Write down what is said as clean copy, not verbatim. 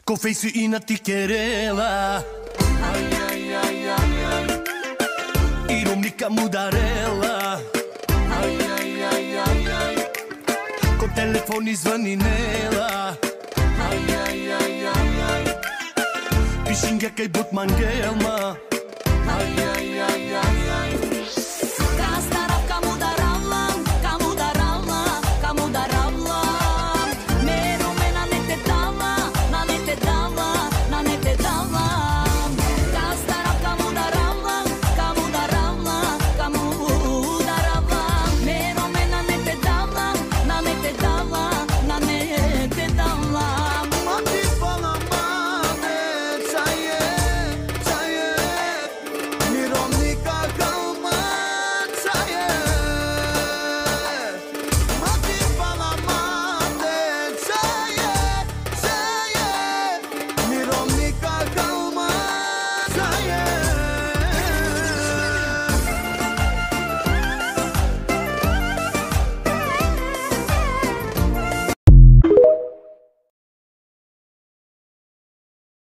Com feiçoina tiquerela, Ai, ai, ai, ai, ai. irônica mudarela, Ai, ai, ai, ai, ai. com telefone zvani nela, Ai, ai, ai, ai, ai. pishinga kay but mangelma.